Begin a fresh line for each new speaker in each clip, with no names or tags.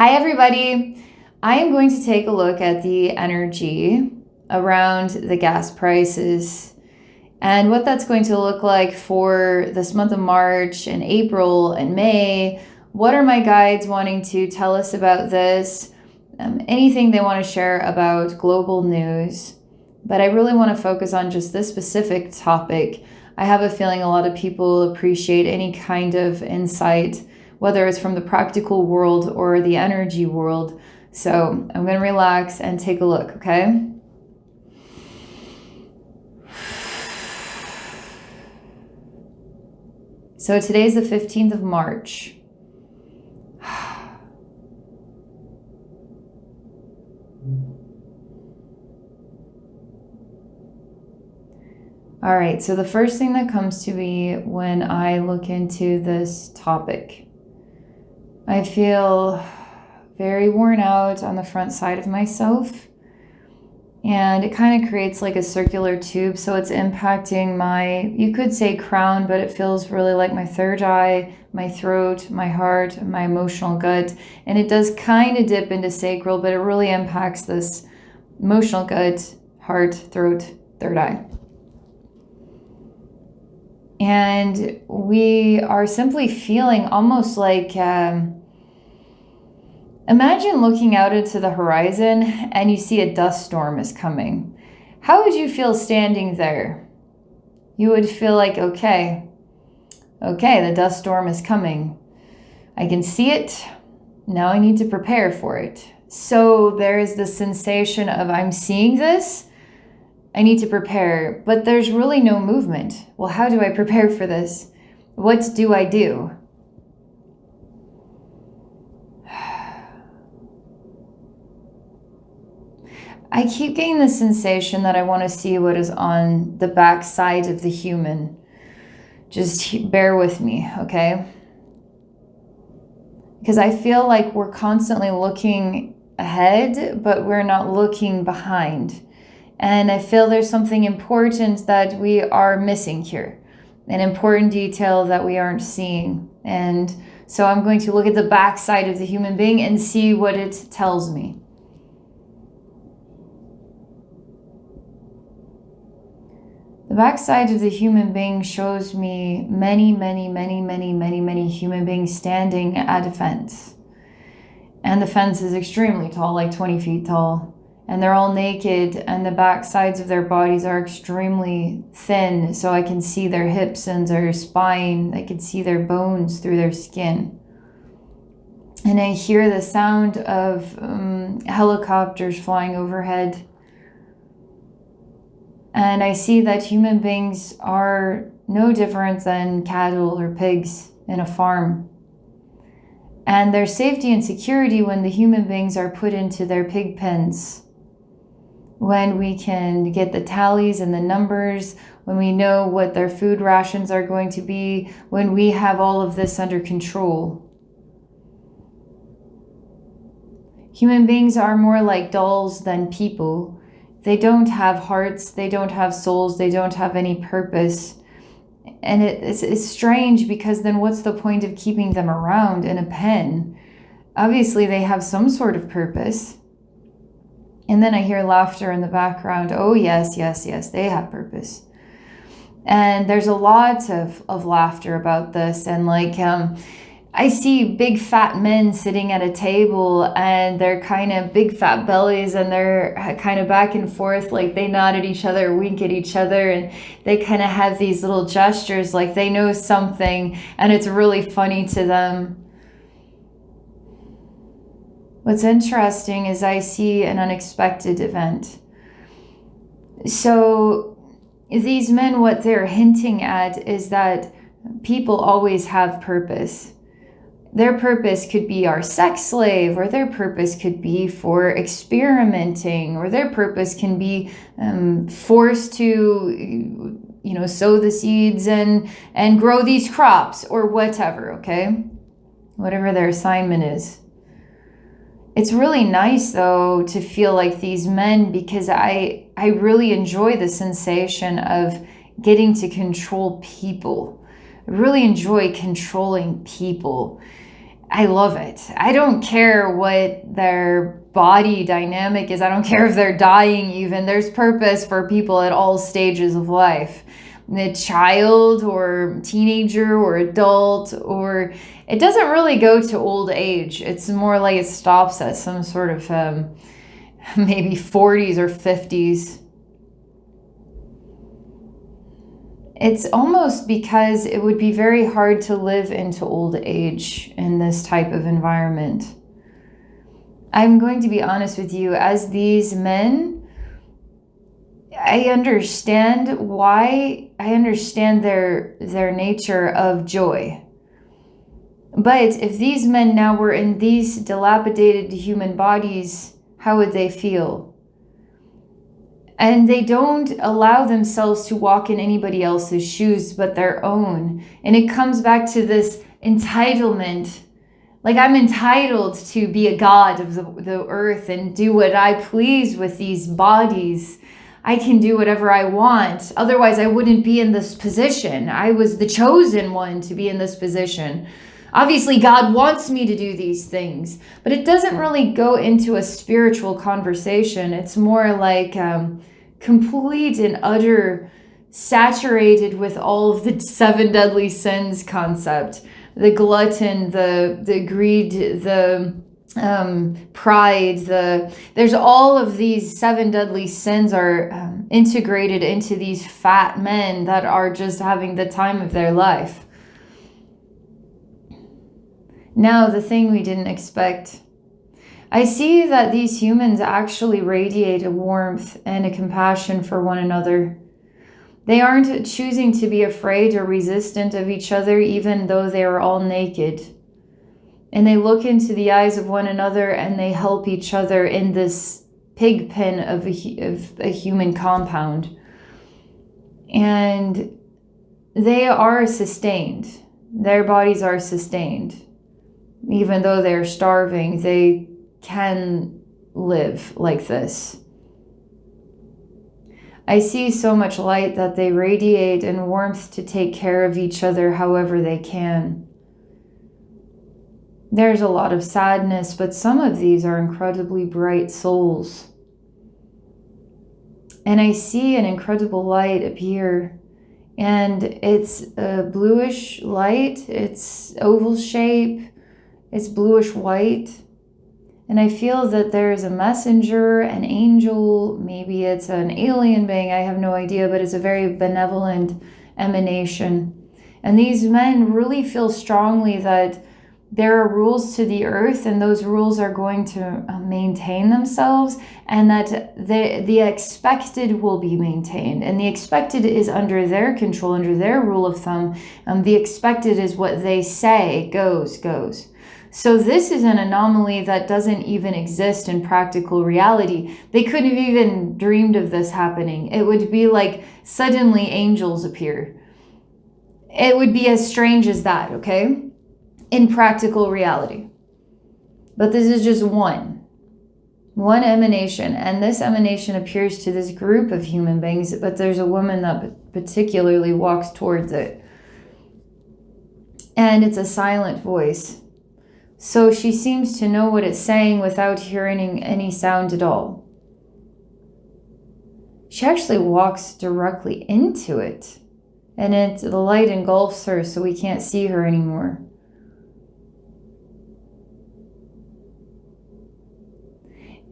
Hi, everybody. I am going to take a look at the energy around the gas prices and what that's going to look like for this month of March and April and May. What are my guides wanting to tell us about this? Anything they want to share about global news. But I really want to focus on just this specific topic. I have a feeling a lot of people appreciate any kind of insight, whether it's from the practical world or the energy world. So I'm going to relax and take a look, okay? So today's the 15th of March. All right, so the first thing that comes to me when I look into this topic, I feel very worn out on the front side of myself, and it kind of creates like a circular tube, so it's impacting my, you could say crown, but it feels really like my third eye, my throat, my heart, my emotional gut, and it does kind of dip into sacral, but it really impacts this emotional gut, heart, throat, third eye. And we are simply feeling almost like, imagine looking out into the horizon and you see a dust storm is coming. How would you feel standing there? You would feel like, okay, the dust storm is coming. I can see it. Now I need to prepare for it. So there is the sensation of, I'm seeing this. I need to prepare, but there's really no movement. Well, how do I prepare for this? What do I do? I keep getting the sensation that I want to see what is on the back side of the human. Just bear with me, okay? Because I feel like we're constantly looking ahead, but we're not looking behind. And I feel there's something important that we are missing here, an important detail that we aren't seeing. And so I'm going to look at the backside of the human being and see what it tells me. The backside of the human being shows me many human beings standing at a fence. And the fence is extremely tall, like 20 feet tall. And they're all naked, and the back sides of their bodies are extremely thin, so I can see their hips and their spine. I can see their bones through their skin. And I hear the sound of helicopters flying overhead. And I see that human beings are no different than cattle or pigs in a farm. And there's safety and security when the human beings are put into their pig pens. When we can get the tallies and the numbers, when we know what their food rations are going to be, when we have all of this under control. Human beings are more like dolls than people. They don't have hearts, they don't have souls, they don't have any purpose. And it's strange, because then what's the point of keeping them around in a pen? Obviously they have some sort of purpose. And then I hear laughter in the background. Oh, yes, they have purpose. And there's a lot of laughter about this. And like, I see big fat men sitting at a table, and they're kind of big fat bellies, and they're kind of back and forth, like they nod at each other, wink at each other, and they kind of have these little gestures like they know something, and it's really funny to them. What's interesting is I see an unexpected event. So these men, what they're hinting at is that people always have purpose. Their purpose could be our sex slave, or their purpose could be for experimenting, or their purpose can be forced to, sow the seeds and grow these crops, or whatever, okay? Whatever their assignment is. It's really nice, though, to feel like these men, because I really enjoy the sensation of getting to control people. I really enjoy controlling people. I love it. I don't care what their body dynamic is. I don't care if they're dying even. There's purpose for people at all stages of life. A child or teenager or adult, or it doesn't really go to old age. It's more like it stops at some sort of maybe 40s or 50s. It's almost because it would be very hard to live into old age in this type of environment. I'm going to be honest with you, as these men, I understand why, I understand their nature of joy. But if these men now were in these dilapidated human bodies, how would they feel? And they don't allow themselves to walk in anybody else's shoes but their own. And it comes back to this entitlement. Like, I'm entitled to be a god of the earth and do what I please with these bodies. I can do whatever I want. Otherwise, I wouldn't be in this position. I was the chosen one to be in this position. Obviously, God wants me to do these things, but it doesn't really go into a spiritual conversation. It's more like complete and utter saturated with all of the 7 deadly sins concept. The glutton, the greed, the pride, there's all of these 7 deadly sins are integrated into these fat men that are just having the time of their life. Now, the thing we didn't expect. I see that these humans actually radiate a warmth and a compassion for one another. They aren't choosing to be afraid or resistant of each other, even though they are all naked. And they look into the eyes of one another and they help each other in this pig pen of a human compound. And they are sustained. Their bodies are sustained. Even though they're starving, they can live like this. I see so much light that they radiate and warmth to take care of each other however they can. There's a lot of sadness, but some of these are incredibly bright souls. And I see an incredible light appear, and it's a bluish light. It's oval shape. It's bluish white. And I feel that there is a messenger, an angel, maybe it's an alien being, I have no idea, but it's a very benevolent emanation. And these men really feel strongly that there are rules to the earth, and those rules are going to maintain themselves, and that the expected will be maintained. And the expected is under their control, under their rule of thumb. The expected is what they say goes. So this is an anomaly that doesn't even exist in practical reality. They couldn't have even dreamed of this happening. It would be like suddenly angels appear. It would be as strange as that, okay? In practical reality. But this is just one emanation. And this emanation appears to this group of human beings, but there's a woman that particularly walks towards it. And it's a silent voice. So she seems to know what it's saying without hearing any sound at all. She actually walks directly into it. And the light engulfs her so we can't see her anymore.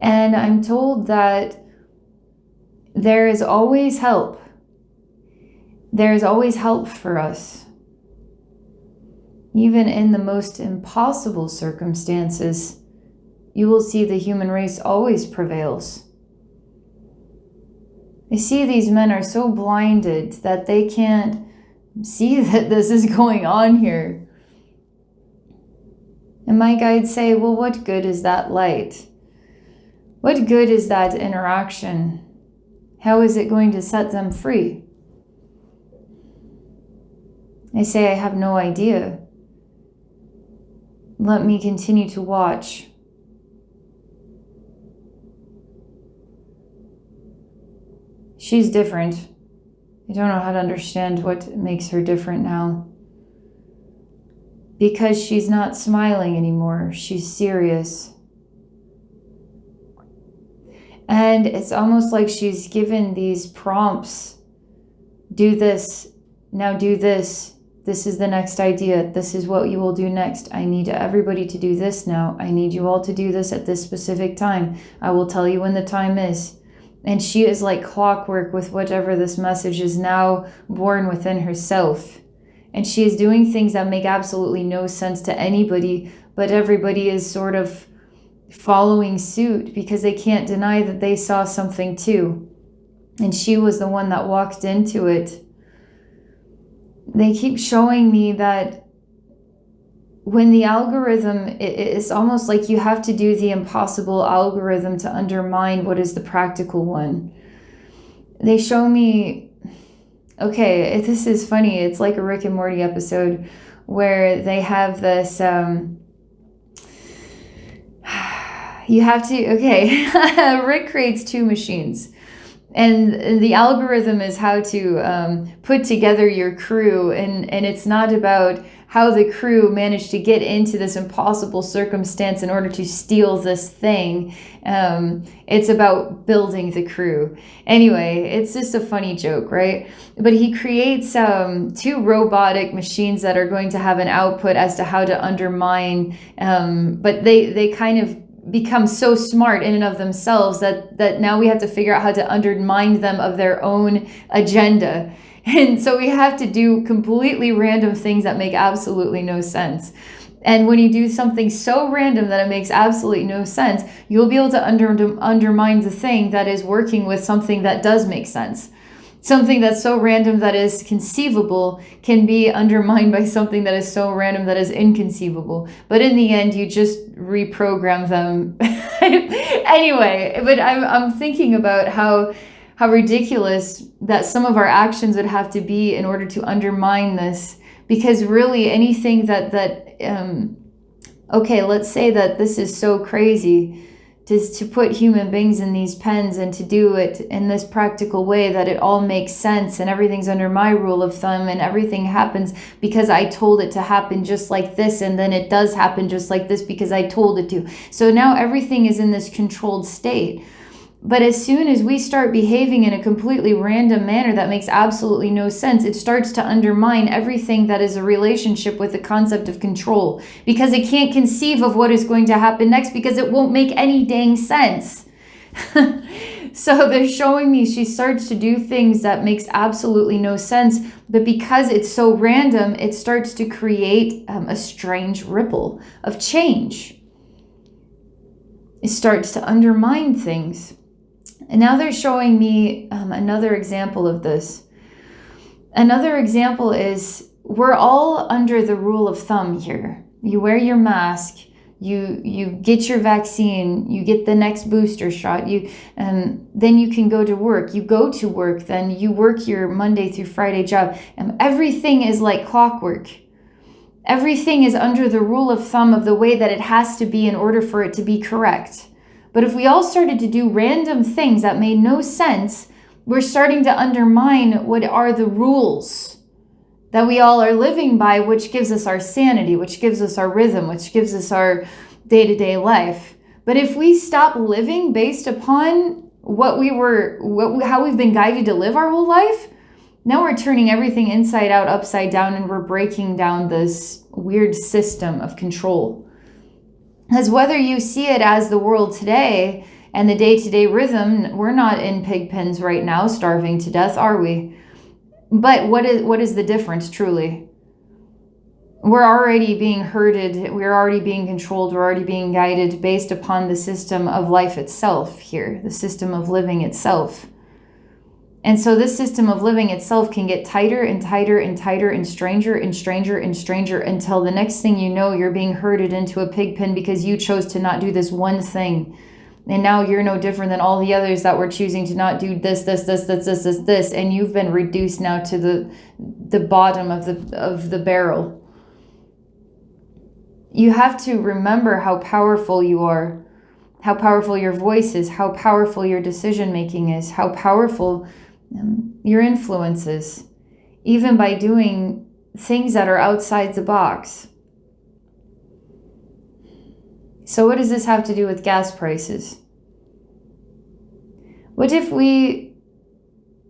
And I'm told that there is always help. There is always help for us. Even in the most impossible circumstances, you will see the human race always prevails. I see these men are so blinded that they can't see that this is going on here. And my guides say, well, what good is that light? What good is that interaction? How is it going to set them free? I say, I have no idea. Let me continue to watch. She's different. I don't know how to understand what makes her different now. because she's not smiling anymore. She's serious. And it's almost like she's given these prompts. Do this. Now do this. This is the next idea. This is what you will do next. I need everybody to do this now. I need you all to do this at this specific time. I will tell you when the time is. And she is like clockwork with whatever this message is now born within herself. And she is doing things that make absolutely no sense to anybody, but everybody is sort of following suit because they can't deny that they saw something too. And she was the one that walked into it. They keep showing me that when the algorithm, it's almost like you have to do the impossible algorithm to undermine what is the practical one. They show me, okay, this is funny. It's like a Rick and Morty episode where they have this, you have to, okay, Rick creates two machines. And the algorithm is how to put together your crew. And it's not about how the crew managed to get into this impossible circumstance in order to steal this thing. It's about building the crew. Anyway, it's just a funny joke, right? But he creates two robotic machines that are going to have an output as to how to undermine, but they kind of become so smart in and of themselves that now we have to figure out how to undermine them of their own agenda. And so we have to do completely random things that make absolutely no sense. And when you do something so random that it makes absolutely no sense, you'll be able to undermine the thing that is working with something that does make sense. Something that's so random that is conceivable can be undermined by something that is so random that is inconceivable. But in the end, you just reprogram them. Anyway, but I'm thinking about how ridiculous that some of our actions would have to be in order to undermine this. Because really anything okay, let's say that this is so crazy to put human beings in these pens and to do it in this practical way that it all makes sense and everything's under my rule of thumb and everything happens because I told it to happen just like this, and then it does happen just like this because I told it to. So now everything is in this controlled state. But as soon as we start behaving in a completely random manner that makes absolutely no sense, it starts to undermine everything that is a relationship with the concept of control, because it can't conceive of what is going to happen next because it won't make any dang sense. So they're showing me she starts to do things that makes absolutely no sense, but because it's so random, it starts to create a strange ripple of change. It starts to undermine things. And now they're showing me another example of this. Another example is we're all under the rule of thumb here. You wear your mask, you get your vaccine, you get the next booster shot, then you can go to work. You go to work, then you work your Monday through Friday job. Everything is like clockwork. Everything is under the rule of thumb of the way that it has to be in order for it to be correct. But if we all started to do random things that made no sense, we're starting to undermine what are the rules that we all are living by, which gives us our sanity, which gives us our rhythm, which gives us our day-to-day life. But if we stop living based upon how we've been guided to live our whole life, now we're turning everything inside out, upside down, and we're breaking down this weird system of control. Because whether you see it as the world today and the day-to-day rhythm, we're not in pig pens right now starving to death, are we? But what is the difference truly? We're already being herded, we're already being controlled, we're already being guided based upon the system of life itself here, the system of living itself. And so this system of living itself can get tighter and tighter and tighter and stranger and stranger and stranger until the next thing you know, you're being herded into a pig pen because you chose to not do this one thing. And now you're no different than all the others that were choosing to not do this, and you've been reduced now to the bottom of the barrel. You have to remember how powerful you are, how powerful your voice is, how powerful your decision making is, how powerful your influence is, even by doing things that are outside the box. So what does this have to do with gas prices? What if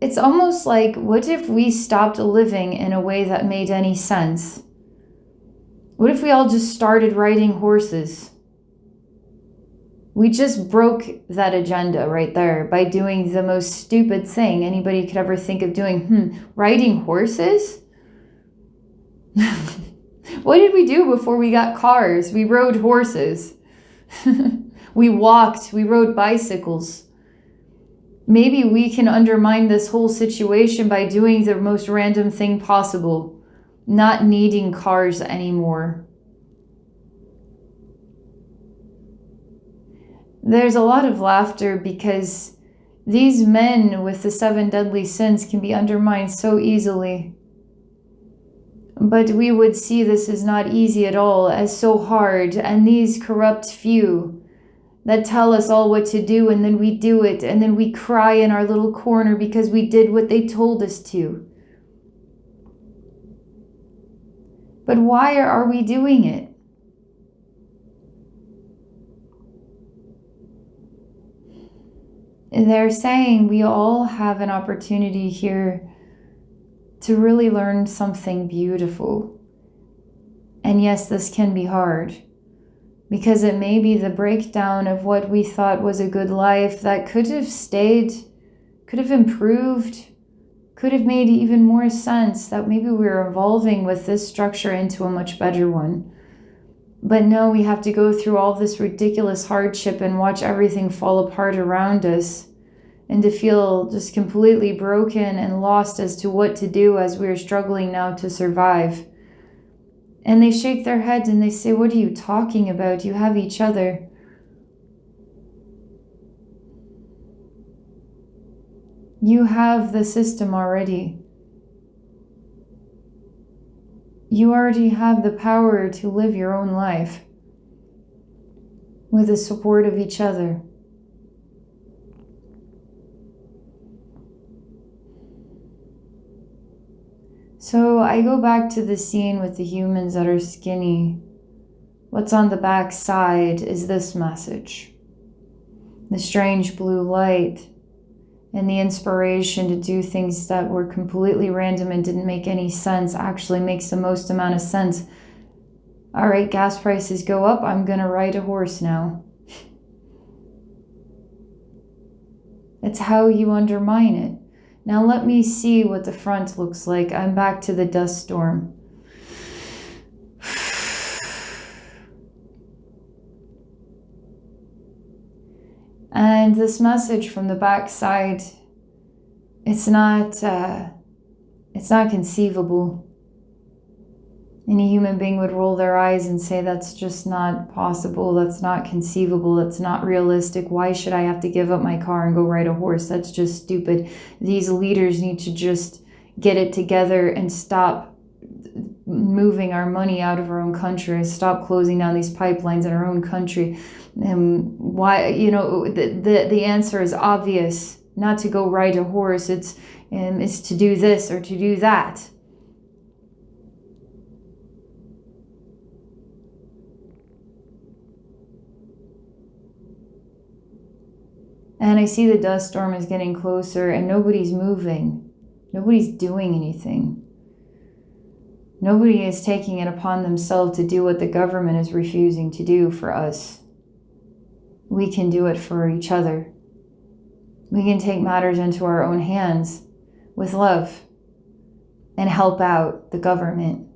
it's almost like, what if we stopped living in a way that made any sense? What if we all just started riding horses? We just broke that agenda right there by doing the most stupid thing anybody could ever think of doing. Riding horses? What did we do before we got cars? We rode horses. We walked, we rode bicycles. Maybe we can undermine this whole situation by doing the most random thing possible, not needing cars anymore. There's a lot of laughter because these men with the 7 deadly sins can be undermined so easily. But we would see this as not easy at all, as so hard, and these corrupt few that tell us all what to do, and then we do it, and then we cry in our little corner because we did what they told us to. But why are we doing it? They're saying we all have an opportunity here to really learn something beautiful. And yes, this can be hard, because it may be the breakdown of what we thought was a good life that could have stayed, could have improved, could have made even more sense, that maybe we were evolving with this structure into a much better one. But no, we have to go through all this ridiculous hardship and watch everything fall apart around us, and to feel just completely broken and lost as to what to do as we're struggling now to survive. And they shake their heads and they say, what are you talking about? You have each other. You have the system already. You already have the power to live your own life with the support of each other. So I go back to the scene with the humans that are skinny. What's on the back side is this message. The strange blue light and the inspiration to do things that were completely random and didn't make any sense actually makes the most amount of sense. All right, gas prices go up. I'm going to ride a horse now. It's how you undermine it. Now let me see what the front looks like. I'm back to the dust storm. And this message from the backside, it's not conceivable. Any human being would roll their eyes and say, that's just not possible, that's not conceivable, that's not realistic. Why should I have to give up my car and go ride a horse? That's just stupid. These leaders need to just get it together and stop moving our money out of our own country, stop closing down these pipelines in our own country. And why, the answer is obvious. Not to go ride a horse, it's to do this or to do that. And I see the dust storm is getting closer and nobody's moving. Nobody's doing anything. Nobody is taking it upon themselves to do what the government is refusing to do for us. We can do it for each other. We can take matters into our own hands with love and help out the government.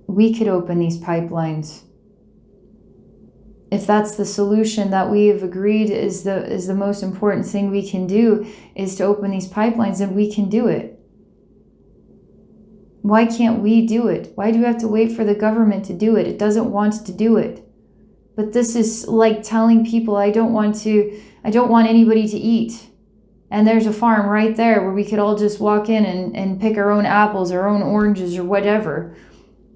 We could open these pipelines. If that's the solution that we have agreed is the most important thing we can do, is to open these pipelines, then we can do it. Why can't we do it? Why do we have to wait for the government to do it? It doesn't want to do it. But this is like telling people, I don't want anybody to eat. And there's a farm right there where we could all just walk in and pick our own apples, our own oranges, or whatever.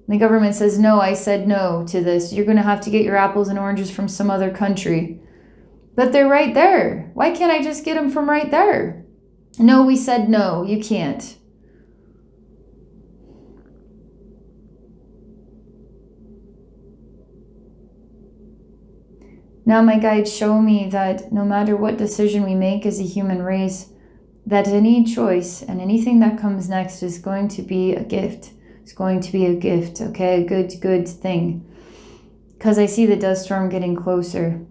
The government says, no, I said no to this. You're going to have to get your apples and oranges from some other country. But they're right there. Why can't I just get them from right there? No, we said no, you can't. Now my guides show me that no matter what decision we make as a human race, that any choice and anything that comes next is going to be a gift. It's going to be a gift, okay? A good thing. Because I see the dust storm getting closer.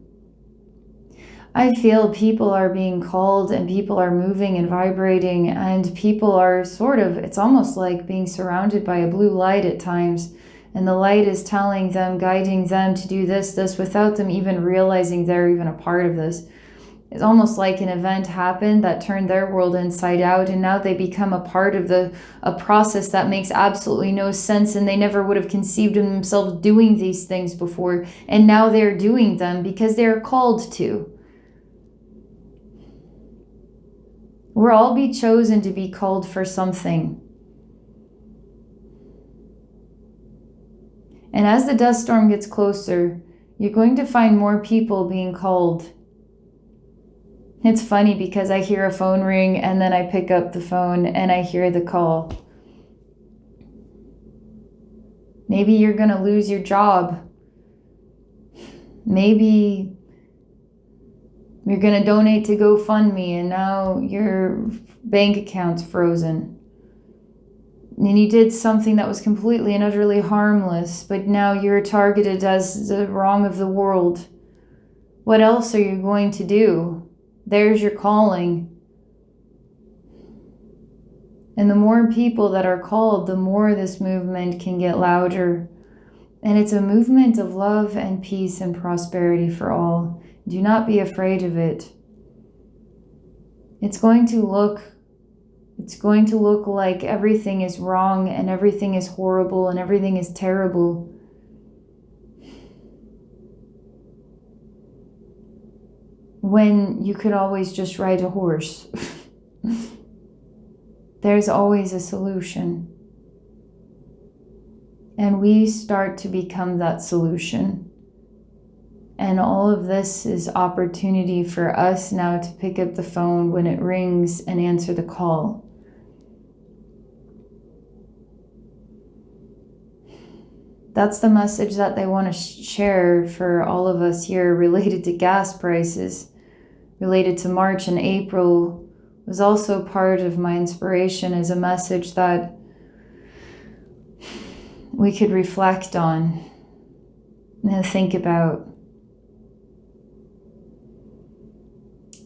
I feel people are being called and people are moving and vibrating, and people are it's almost like being surrounded by a blue light at times. And the light is telling them, guiding them to do this, without them even realizing they're even a part of this. It's almost like an event happened that turned their world inside out, and now they become a part of a process that makes absolutely no sense, and they never would have conceived of themselves doing these things before, and now they're doing them because they're called to. We'll all be chosen to be called for something. And as the dust storm gets closer, you're going to find more people being called. It's funny because I hear a phone ring and then I pick up the phone and I hear the call. Maybe you're going to lose your job. Maybe you're going to donate to GoFundMe and now your bank account's frozen. And you did something that was completely and utterly harmless, but now you're targeted as the wrong of the world. What else are you going to do? There's your calling. And the more people that are called, the more this movement can get louder. And it's a movement of love and peace and prosperity for all. Do not be afraid of it. It's going to look like everything is wrong and everything is horrible and everything is terrible. When you could always just ride a horse. There's always a solution. And we start to become that solution. And all of this is opportunity for us now to pick up the phone when it rings and answer the call. That's the message that they want to share for all of us here related to gas prices, related to March and April, was also part of my inspiration as a message that we could reflect on and think about.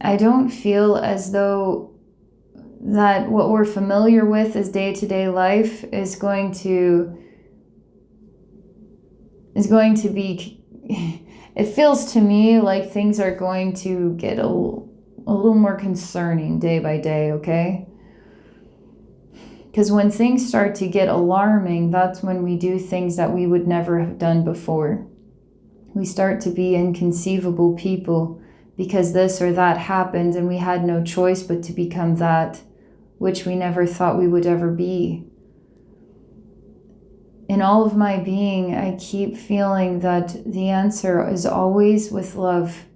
I don't feel as though that what we're familiar with as day-to-day life is going to be, it feels to me like things are going to get a little more concerning day by day, okay? Because when things start to get alarming, that's when we do things that we would never have done before. We start to be inconceivable people because this or that happened and we had no choice but to become that which we never thought we would ever be. In all of my being, I keep feeling that the answer is always with love.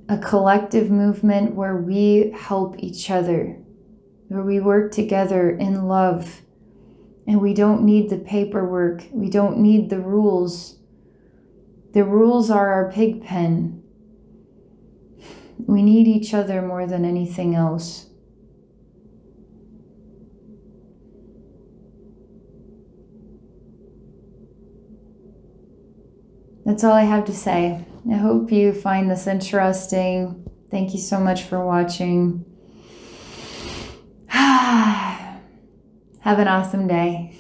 A collective movement where we help each other, where we work together in love. And we don't need the paperwork. We don't need the rules. The rules are our pig pen. We need each other more than anything else. That's all I have to say. I hope you find this interesting. Thank you so much for watching. Have an awesome day.